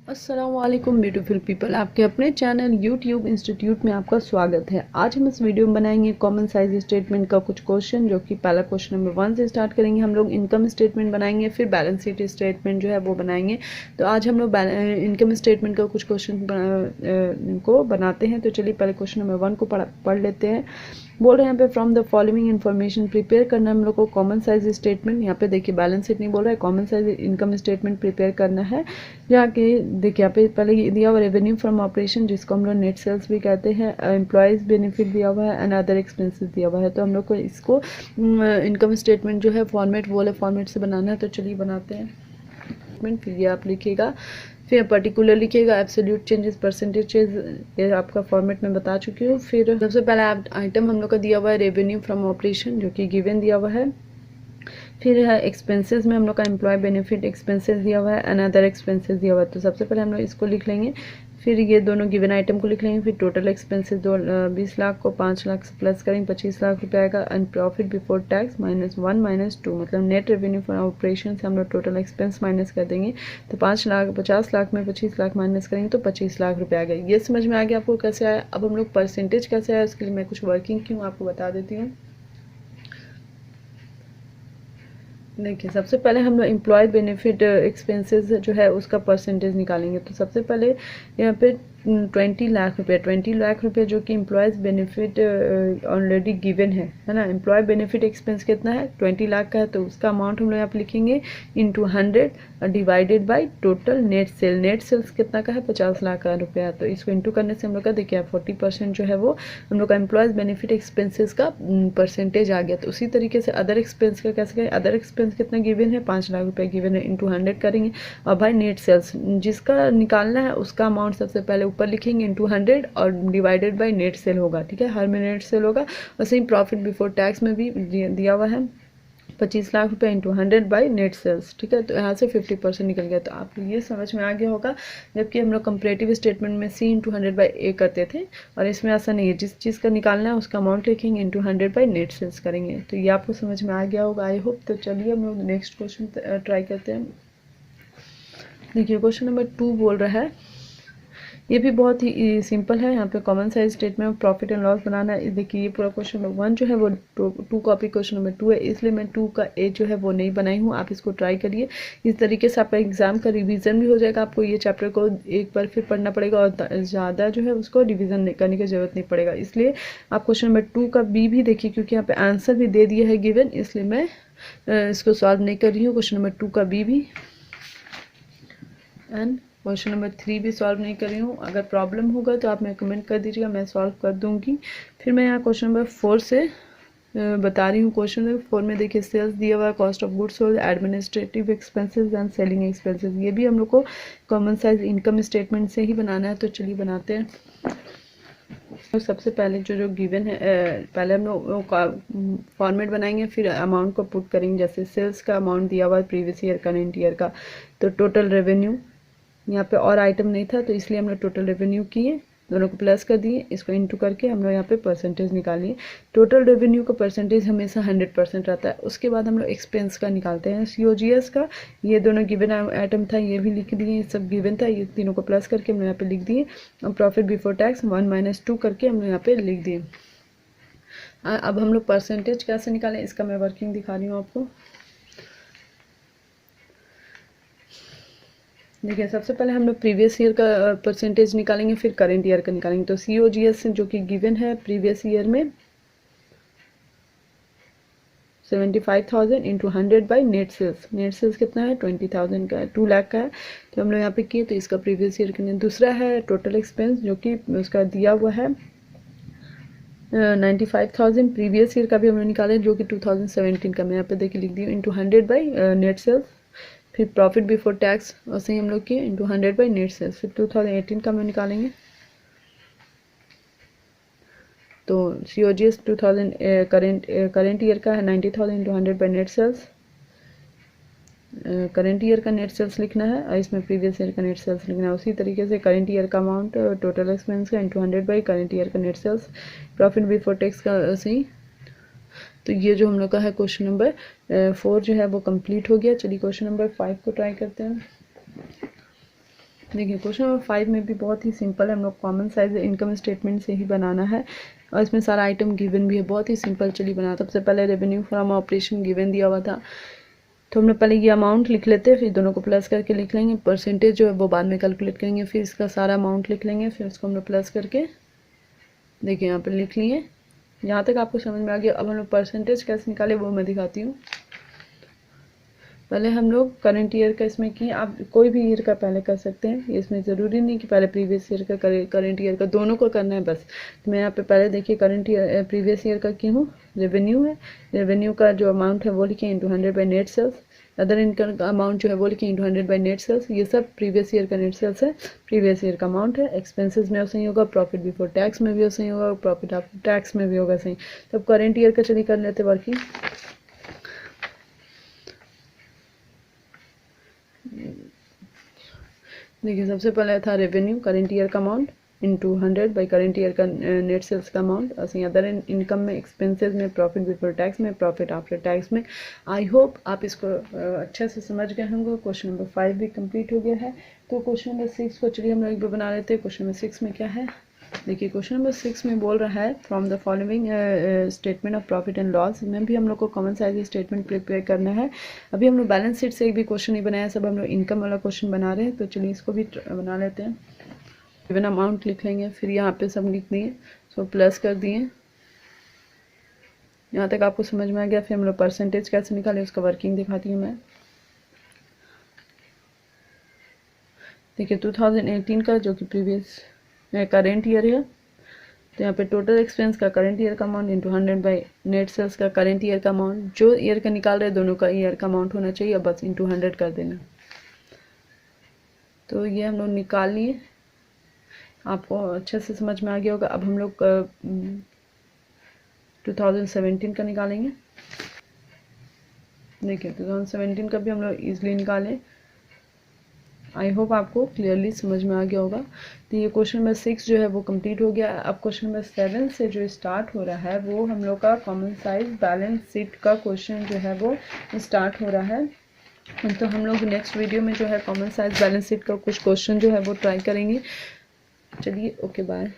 अस्सलामुअलैकुम beautiful people, आपके अपने चैनल यूट्यूब इंस्टीट्यूट में आपका स्वागत है। आज हम इस वीडियो में बनाएंगे कॉमन साइज स्टेटमेंट का कुछ क्वेश्चन, जो कि पहला क्वेश्चन नंबर 1 से स्टार्ट करेंगे। हम लोग इनकम स्टेटमेंट बनाएंगे, फिर बैलेंस शीट स्टेटमेंट जो है वो बनाएंगे। तो आज हम लोग इनकम स्टेटमेंट का कुछ क्वेश्चन को बनाते हैं। तो चलिए पहले क्वेश्चन नंबर 1 को पढ़ लेते हैं। बोल रहे हैं यहाँ पे from the following information prepare करना हम लोग को कॉमन साइज स्टेटमेंट। यहाँ पे देखिए बैलेंस शीट नहीं बोल रहा है, common size income statement prepare करना है। जहाँ के देखिए यहाँ पे पहले ये दिया हुआ रेवेन्यू फ्रॉम ऑपरेशन, जिसको हम लोग नेट सेल्स भी कहते हैं, एम्प्लॉयज़ बेनिफिट दिया हुआ है एंड अदर एक्सपेंसेस दिया हुआ है। तो हम लोग को इसको इनकम स्टेटमेंट जो है फॉर्मेट वो वाले फॉर्मेट से बनाना है। तो चलिए बनाते हैं। फिर ये आप लिखिएगा, फिर पर्टिकुलर लिखिएगा, एब्सोल्यूट चेंजेस, परसेंटेज चेंज, ये आपका फॉर्मेट में बता चुकी हूँ। फिर सबसे पहला आइटम हम लोग का दिया हुआ है रेवेन्यू फ्रॉम ऑपरेशन, जो कि गिवन दिया हुआ है। फिर है एक्सपेंसेस में हम लोग का एम्प्लॉय बेनिफिट एक्सपेंसेस दिया हुआ है, अनदर एक्सपेंसेस दिया हुआ है। तो सबसे पहले हम लोग इसको लिख लेंगे, फिर ये दोनों गिवन आइटम को लिख लेंगे। फिर टोटल एक्सपेंसेस 20 लाख को 5 लाख से प्लस करेंगे, 25 लाख रुपये आएगा। एंड प्रॉफिट बिफोर टैक्स -1 -2, मतलब नेट रेवेन्यू फॉर ऑपरेशन से हम लोग टोटल एक्सपेंस माइनस कर देंगे। तो 50 लाख में 25 लाख माइनस करेंगे तो 25 लाख रुपये आ गए। ये समझ में आ गया आपको कैसे आया। अब हम लोग परसेंटेज कैसे आया उसके लिए मैं कुछ वर्किंग क्यों आपको बता देती हूँ। देखिए सबसे पहले हम लोग एम्प्लॉय बेनिफिट एक्सपेंसेस जो है उसका परसेंटेज निकालेंगे। तो सबसे पहले यहाँ पे 20 लाख रुपये जो कि एम्प्लॉयज़ बेनिफिट ऑलरेडी गिवन है ना। एम्प्लॉय बेनिफिट एक्सपेंस कितना है, 20 लाख का है, तो उसका अमाउंट हम लोग यहाँ पे लिखेंगे into 100 divided by total net sale. Net sales कितना का है, 50 लाख का रुपया। तो इसको इंटू करने से हम लोग का देखिए 40% जो है वो हम लोग का एम्प्लॉयज़ बेनिफिट एक्सपेंसेस का परसेंटेज आ गया। तो उसी तरीके से अदर एक्सपेंस का कैसे करें, अदर एक्सपेंस कितना गिवन है, 5 लाख रुपये गिवन है, इंटू 100 करेंगे। और भाई नेट सेल्स जिसका निकालना है उसका अमाउंट सबसे पहले ऊपर लिखेंगे इंटू 100 और डिवाइडेड बाय नेट सेल होगा, ठीक है, हर में नेट सेल होगा। वैसे ही प्रॉफिट बिफोर टैक्स में भी दिया हुआ है 25 लाख रुपये इंटू 100 बाई नेट सेल्स, ठीक है। तो यहाँ से 50% निकल गया। तो आपको ये समझ में आ गया होगा। जबकि हम लोग कंपैरेटिव स्टेटमेंट में C इंटू 100 बाई A करते थे, और इसमें ऐसा नहीं है, जिस चीज़ का निकालना है उसका अमाउंट लिखेंगे इंटू 100 बाई नेट सेल्स करेंगे। तो ये आपको समझ में आ गया होगा, आई होप। तो चलिए हम लोग नेक्स्ट क्वेश्चन ट्राई करते हैं। देखिए क्वेश्चन नंबर 2 बोल रहा है, ये भी बहुत ही सिंपल है। यहाँ पे कॉमन साइज स्टेटमेंट में प्रॉफिट एंड लॉस बनाना है। देखिए ये पूरा क्वेश्चन नंबर 1 जो है वो 2 कॉपी क्वेश्चन नंबर 2 है, इसलिए मैं 2 का A जो है वो नहीं बनाई हूँ। आप इसको ट्राई करिए, इस तरीके से आपका एग्जाम का रिवीजन भी हो जाएगा। आपको ये चैप्टर को एक बार फिर पढ़ना पड़ेगा और ज़्यादा जो है उसको रिविजन करने की जरूरत नहीं पड़ेगा। इसलिए आप क्वेश्चन नंबर 2 का B भी देखिए, क्योंकि यहाँ पे आंसर भी दे दिया है गिवन, इसलिए मैं इसको सॉल्व नहीं कर रही हूँ। क्वेश्चन नंबर 2 का B भी एंड क्वेश्चन नंबर 3 भी सॉल्व नहीं कर रही हूँ। अगर प्रॉब्लम होगा तो आप मैं कमेंट कर दीजिएगा, मैं सॉल्व कर दूंगी। फिर मैं यहाँ क्वेश्चन नंबर 4 से बता रही हूँ। क्वेश्चन नंबर 4 में देखिए सेल्स दिया हुआ है, cost of goods sold, administrative expenses and selling expenses. ये भी हम लोग को कॉमन साइज इनकम स्टेटमेंट से ही बनाना है। तो चलिए बनाते हैं। तो सबसे पहले जो गिवन है, पहले हम लोग फॉर्मेट बनाएंगे, फिर अमाउंट को पुट करेंगे। जैसे सेल्स का अमाउंट दिया हुआ है प्रीवियस ईयर करेंट ईयर का, तो टोटल रेवेन्यू यहाँ पे और आइटम नहीं था, तो इसलिए हम लोग टोटल रेवेन्यू किए, दोनों को प्लस कर दिए, इसको इनटू करके हम लोग यहाँ पे परसेंटेज निकालिए। टोटल रेवेन्यू का परसेंटेज हमेशा 100% रहता है। उसके बाद हम लोग एक्सपेंस का निकालते हैं, COGS का। ये दोनों गिवन आइटम था, ये भी लिख दिए, सब गिवन था, ये तीनों को प्लस करके हम लोग यहाँ पे लिख दिए। और प्रॉफिट बिफोर टैक्स 1 - 2 करके हम लोग यहाँ पे लिख दिए। अब हम लोग परसेंटेज कैसे निकालें, इसका मैं वर्किंग दिखा रही हूँ आपको। देखिए सबसे पहले हम लोग प्रीवियस ईयर का परसेंटेज निकालेंगे, फिर करेंट ईयर का निकालेंगे। तो COGS जो कि गिवन है प्रीवियस ईयर में 75,000 into 100 by net sales. Net sales कितना है, 20,000 का है, 2 लाख का है। तो हम लोग यहाँ पे किए, तो इसका प्रीवियस ईयर का। दूसरा है टोटल एक्सपेंस, जो कि उसका दिया हुआ है 95,000। प्रीवियस ईयर का भी हम लोग निकाले, जो कि 2017 का। मैं यहाँ पे देखिए लिख दी इंटू 100 बाई नेट सेल्स। फिर प्रॉफिट बिफोर टैक्स वैसे ही हम लोग किए इंटू 100 बाई नेट सेल्स। फिर 2018 का हम निकालेंगे, तो COGS 2000 करेंट ईयर का है 90,000 into 100 by net sales. Current year का नेट सेल्स लिखना है और इसमें प्रीवियस ईयर का नेट सेल्स लिखना है। उसी तरीके से करेंट ईयर का अमाउंट टोटल एक्सपेंस का इंटू 100 बाई करेंट ईयर का net sales. Profit before tax का सही। तो ये जो हम लोग का है क्वेश्चन नंबर 4 जो है वो कंप्लीट हो गया। चलिए क्वेश्चन नंबर 5 को ट्राई करते हैं। देखिए क्वेश्चन नंबर 5 में भी बहुत ही सिंपल है, हम लोग कॉमन साइज इनकम स्टेटमेंट से ही बनाना है और इसमें सारा आइटम गिवन भी है, बहुत ही सिंपल। चलिए बना। सबसे पहले रेवेन्यू फ्रॉम ऑपरेशन गिवन दिया हुआ था, तो हमने पहले ये अमाउंट लिख लेते हैं, फिर दोनों को प्लस करके लिख लेंगे। परसेंटेज जो है वो बाद में कैलकुलेट करेंगे, फिर इसका सारा अमाउंट लिख लेंगे, फिर उसको हम लोग प्लस करके देखिए यहाँ पर लिख लिए। यहाँ तक आपको समझ में आ गया। अब हम लोग परसेंटेज कैसे निकाले वो मैं दिखाती हूँ। पहले हम लोग करंट ईयर का इसमें किए, आप कोई भी ईयर का पहले कर सकते हैं, इसमें ज़रूरी नहीं कि पहले प्रीवियस ईयर का करें, करंट ईयर का दोनों को करना है बस। तो मैं यहाँ पे पहले देखिए करंट ईयर प्रीवियस ईयर का की हूँ। रेवेन्यू है, रेवेन्यू का जो अमाउंट है वो लिखे into 100 by net sales. Other income का अमाउंट जो है वो लिखे इंटू 100 बाई नेट सेल्स। ये सब प्रीवियस ईयर का नेट सेल्स है, प्रीवियस ईयर का अमाउंट है। एक्सपेंसेस में वैसे ही होगा, प्रॉफिट बिफोर टैक्स में भी वैसे ही होगा, प्रॉफिट आफ्टर टैक्स में भी होगा सही। तब करंट ईयर का चलिए कर लेते वर्किंग। देखिए सबसे पहले था रेवेन्यू करंट ईयर का amount into 100 by current year का नेट सेल्स का अमाउंट। असं अदर इनकम में, एक्सपेंसेस में, प्रॉफिट बिफोर टैक्स में, प्रॉफिट आफ्टर टैक्स में। आई होप आप इसको अच्छे से समझ गए होंगे। क्वेश्चन नंबर 5 भी कंप्लीट हो गया है। तो क्वेश्चन नंबर 6 को चलिए हम लोग एक बार बना लेते हैं। क्वेश्चन नंबर 6 में क्या है, देखिए क्वेश्चन नंबर 6 में बोल रहा है from the following statement of profit and loss. में भी हम लोग को कॉमन साइज स्टेटमेंट प्रिपेयर करना है। अभी हम लोग बैलेंस शीट से एक भी क्वेश्चन नहीं बनाया, सब हम लोग इनकम वाला क्वेश्चन बना रहे हैं। तो चलिए इसको भी बना लेते हैं। गिवन अमाउंट लिख लेंगे, फिर यहाँ पे सब लिख दिए, सो प्लस कर दिए। यहाँ तक आपको समझ में आ गया। फिर हम लोग परसेंटेज कैसे निकाले उसका वर्किंग दिखाती हूँ मैं। देखिए 2018 का जो कि प्रीवियस करेंट ईयर है, तो यहाँ पे टोटल एक्सपेंस का करंट ईयर का amount into 100 by net sales का करंट ईयर का अमाउंट। जो ईयर का निकाल रहे दोनों का ईयर का अमाउंट होना चाहिए, बस इंटू 100 कर देना। तो ये हम लोग निकाल लिए, आपको अच्छे से समझ में आ गया होगा। अब हम लोग 2017 का निकालेंगे। देखिए 2017 का भी हम लोग ईजिली निकालें। आई होप आपको क्लियरली समझ में आ गया होगा। तो ये क्वेश्चन नंबर 6 जो है वो कंप्लीट हो गया। अब क्वेश्चन नंबर 7 से जो स्टार्ट हो रहा है वो हम लोग का कॉमन साइज बैलेंस शीट का क्वेश्चन जो है वो स्टार्ट हो रहा है। तो हम लोग नेक्स्ट वीडियो में जो है कॉमन साइज बैलेंस शीट का कुछ क्वेश्चन जो है वो ट्राई करेंगे। चलिए ओके बाय।